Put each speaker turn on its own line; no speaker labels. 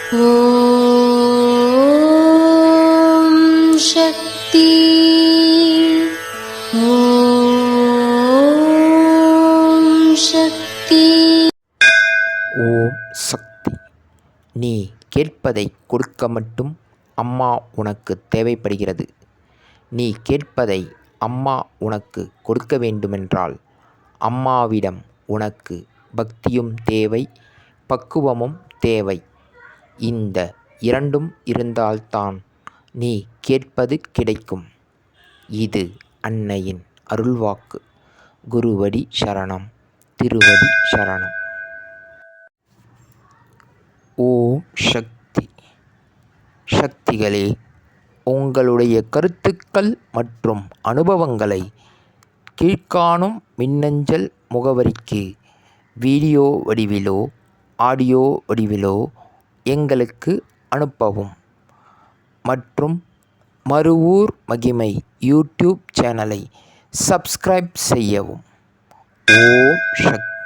ஓம் சக்தி. ஓம் சக்தி.
ஓம் சக்தி. நீ கேட்பதை கொடுக்க மட்டும் அம்மா உனக்கு தேவைப்படுகிறது. நீ கேட்பதை அம்மா உனக்கு கொடுக்க வேண்டுமென்றால் அம்மாவிடம் உனக்கு பக்தியும் தேவை, பக்குவமும் தேவை. இந்த இரண்டும் இருந்தால்தான் நீ கேட்பது கிடைக்கும். இது அன்னையின் அருள்வாக்கு. குருவடி சரணம், திருவடி சரணம். ஓம் சக்தி. சக்திகளே, உங்களுடைய கருத்துக்கள் மற்றும் அனுபவங்களை கீழ்க்காணும் மின்னஞ்சல் முகவரிக்கு வீடியோ வடிவிலோ ஆடியோ வடிவிலோ எங்களுக்கு அனுப்பவும். மற்றும் மறுவூர் மகிமை யூடியூப் சேனலை சப்ஸ்கிரைப் செய்யவும். ஓம் சக்தி.